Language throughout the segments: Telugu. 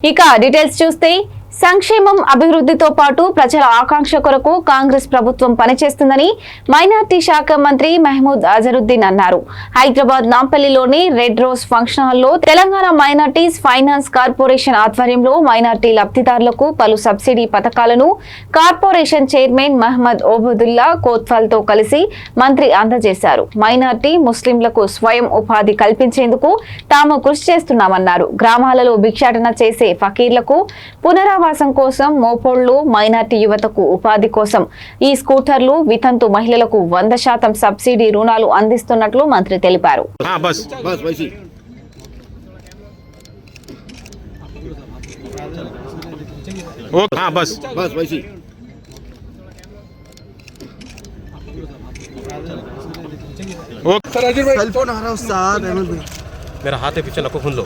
ఇక డీటెయిల్స్ చూస్తే సంక్షేమం అభివృద్ధితో పాటు ప్రజల ఆకాంక్ష కొరకు కాంగ్రెస్ ప్రభుత్వం పనిచేస్తుందని మైనార్టీ శాఖ మంత్రి మహమూద్ అజరుద్దీన్ అన్నారు. హైదరాబాద్ నాంపల్లిలోని రెడ్ రోజ్ ఫంక్షన్ హాల్లో తెలంగాణ మైనార్టీస్ ఫైనాన్స్ కార్పొరేషన్ ఆధ్వర్యంలో మైనార్టీ లబ్ధిదారులకు పలు సబ్సిడీ పథకాలను కార్పొరేషన్ చైర్మన్ మహమ్మద్ ఓబదుల్లా కోత్వాల్ తో కలిసి మంత్రి అందజేశారు. మైనార్టీ ముస్లింలకు స్వయం ఉపాధి కల్పించేందుకు తాము కృషి చేస్తున్నామన్నారు. గ్రామాలలో భిక్షాటన చేసే ఫకీర్లకు పునరావాసం కోసం మోపోళ్లు, మైనార్టీ యువతకు ఉపాధి కోసం ఈ స్కూటర్లు, వితంతు మహిళలకు 100% సబ్సిడీ రుణాలు అందిస్తున్నట్లు మంత్రి తెలిపారు. मेरा हाथ है पीछे लको, खून लो।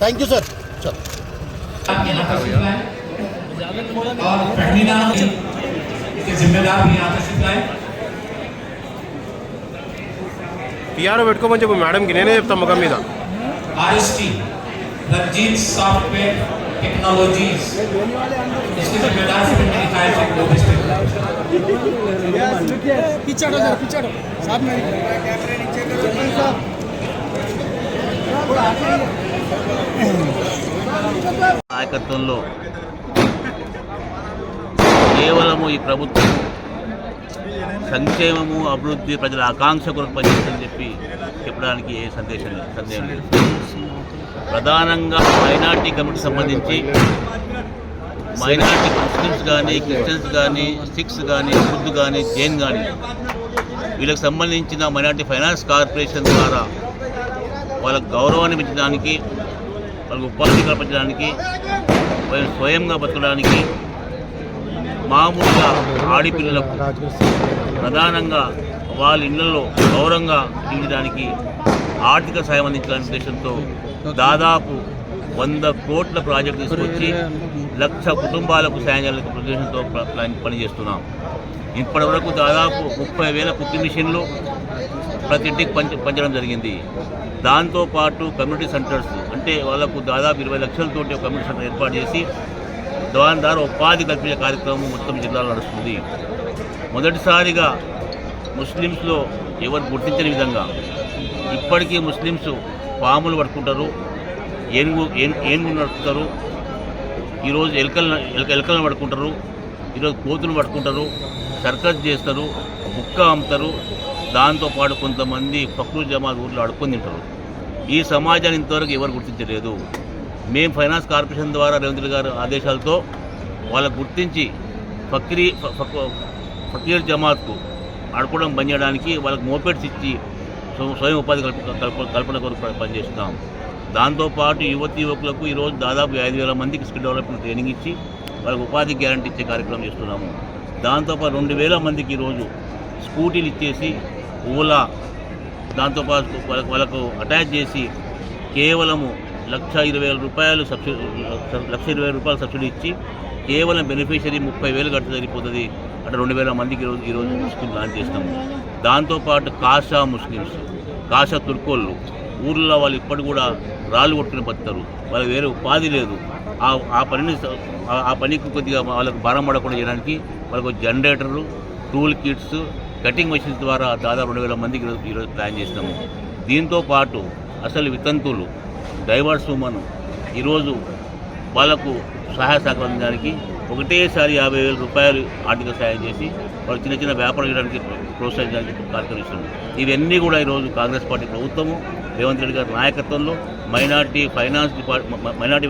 Thank you sir. चलो और पहनीना के जिम्मेदार भी यहाँ तशरीफ लाए। పిఆర్ఓ పెట్టుకోమని చెప్పు మేడంకి, నేనే చెప్తాను ముఖం మీద. RST रंजीत सॉफ्टवेयर टेक्नोलॉजीज इसके जिम्मेदार से दिखाए थे दो डिस्ट्रिक्ट पिछाड़ो जरा, पिछाड़ो साहब, मेरी कैमरे नीचे करो। నాయకత్వంలో కేవలము ఈ ప్రభుత్వం సంక్షేమము, అభివృద్ధి, ప్రజల ఆకాంక్ష కొరకు పనిచేస్తుందని చెప్పడానికి ఏ సందేహం లేదు. ప్రధానంగా మైనార్టీ కమిటీకి సంబంధించి మైనార్టీ ముస్లిమ్స్ కానీ, క్రిస్టియన్స్ కానీ, సిఖ్స్ కానీ, బుద్ధ్ కానీ, జైన్ కానీ వీళ్ళకి సంబంధించిన మైనార్టీ ఫైనాన్స్ కార్పొరేషన్ ద్వారా వాళ్ళకు గౌరవాన్ని పెంచడానికి, వాళ్ళకు ఉపాధి కల్పించడానికి, స్వయంగా బతకడానికి, మామూలుగా ఆడిపిల్లలకు ప్రధానంగా వాళ్ళ ఇళ్లలో గౌరవంగా జీవించడానికి ఆర్థిక సాయం అందించాలనే ఉద్దేశంతో దాదాపు 100 కోట్ల ప్రాజెక్టు తీసుకొచ్చి 1,00,000 కుటుంబాలకు సాయం చేయాలనే ఉద్దేశంతో పనిచేస్తున్నాం. ఇప్పటి వరకు దాదాపు 30,000 కుట్టు మిషన్లు ప్రతి ఇంటికి పంచడం జరిగింది. దాంతోపాటు కమ్యూనిటీ సెంటర్స్, అంటే వాళ్ళకు దాదాపు 20 లక్షలతోటి ఒక కమ్యూనిటీ సెంటర్ ఏర్పాటు చేసి దాని ద్వారా ఉపాధి కల్పించే కార్యక్రమం మొత్తం జిల్లాలో నడుస్తుంది. మొదటిసారిగా ముస్లిమ్స్లో ఎవరు గుర్తించని విధంగా ఇప్పటికీ ముస్లిమ్స్ పాములు పట్టుకుంటారు, ఏనుగు నడుపుతారు, ఈరోజు ఎలకలను పట్టుకుంటారు, ఈరోజు కోతులు పట్టుకుంటారు, సర్కస్ చేస్తారు, బుక్క అమ్ముతారు. దాంతోపాటు కొంతమంది ఫక్రూల్ జమాత్ ఊర్లో అడుక్కొని తింటారు. ఈ సమాజాన్ని ఇంతవరకు ఎవరు గుర్తించలేదు. మేము ఫైనాన్స్ కార్పొరేషన్ ద్వారా రేవంత్ గారి ఆదేశాలతో వాళ్ళకు గుర్తించి ఫకీర్ జమాత్కు అడుకోవడం బంద్ చేయడానికి వాళ్ళకు మోపెడ్స్ ఇచ్చి స్వయం ఉపాధి కల్పన కొరకు పనిచేస్తున్నాం. దాంతోపాటు యువకులకు ఈరోజు దాదాపు 5,000 మందికి స్కిల్ డెవలప్మెంట్ ట్రైనింగ్ ఇచ్చి వాళ్ళకు ఉపాధి గ్యారంటీ ఇచ్చే కార్యక్రమం చేస్తున్నాము. దాంతోపాటు 2,000 మందికి ఈరోజు స్కూటీలు ఇచ్చేసి ఓలా దాంతోపాటు వాళ్ళకు అటాచ్ చేసి కేవలము 1,20,000 రూపాయలు సబ్సిడీ ఇచ్చి కేవలం బెనిఫిషరీ 30,000 కడితే సరిపోతుంది. అంటే 2,000 మందికి ఈరోజు స్కీమ్ లాంచ్ చేస్తాము. దాంతోపాటు కాషా ముస్లిమ్స్, కాషా తుర్కోళ్ళు ఊర్లో వాళ్ళు ఇప్పటి కూడా రాళ్ళు కొట్టుకుని బతుకుతారు. వాళ్ళకి వేరే ఉపాధి లేదు. ఆ పనికి కొద్దిగా వాళ్ళకు భారం పడకుండా చేయడానికి వాళ్ళకు జనరేటర్లు, టూల్ కిట్స్, కటింగ్ మెషిన్స్ ద్వారా దాదాపు 2,000 మందికి ఈరోజు ప్లాన్ చేస్తాము. దీంతో పాటు అసలు వితంతులు, డైవర్స్ ఉమెన్ ఈరోజు వాళ్ళకు సహాయ సహకారం అందించడానికి ఒకటేసారి 50,000 రూపాయలు ఆర్థిక సహాయం చేసి వాళ్ళు చిన్న చిన్న వ్యాపారం చేయడానికి ప్రోత్సహించడానికి కార్యక్రమిస్తున్నాం. ఇవన్నీ కూడా ఈరోజు కాంగ్రెస్ పార్టీ ప్రభుత్వము రేవంత్ రెడ్డి గారి నాయకత్వంలో మైనార్టీ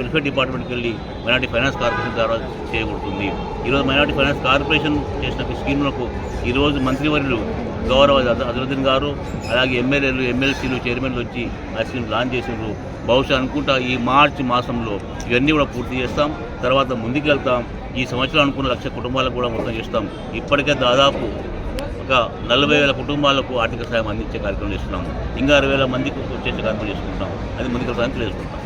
వెల్ఫేర్ డిపార్ట్మెంట్కి వెళ్ళి మైనార్టీ ఫైనాన్స్ కార్పొరేషన్ ద్వారా చేయబడుతుంది. ఈరోజు మైనార్టీ ఫైనాన్స్ కార్పొరేషన్ చేసిన స్కీములకు ఈరోజు మంత్రివర్యులు గౌరవ అజరుద్దీన్ గారు, అలాగే ఎమ్మెల్యేలు, ఎమ్మెల్సీలు, చైర్మన్లు వచ్చి ఆ స్కీమ్ లాంచ్ చేసినారు. బహుశా అనుకుంటా ఈ మార్చి మాసంలో ఇవన్నీ కూడా పూర్తి చేస్తాం. తర్వాత ముందుకెళ్తాం. ఈ సంవత్సరం అనుకున్న 1,00,000 కుటుంబాలకు కూడా మొత్తం చేస్తాం. ఇప్పటికే దాదాపు ఒక 40,000 కుటుంబాలకు ఆర్థిక సాయం అందించే కార్యక్రమం చేస్తున్నాము. ఇంకా 60,000 మందికి వచ్చేసే కార్యక్రమం చేసుకుంటాం. అది ముందుకెళ్తామని తెలియజేసుకుంటాం.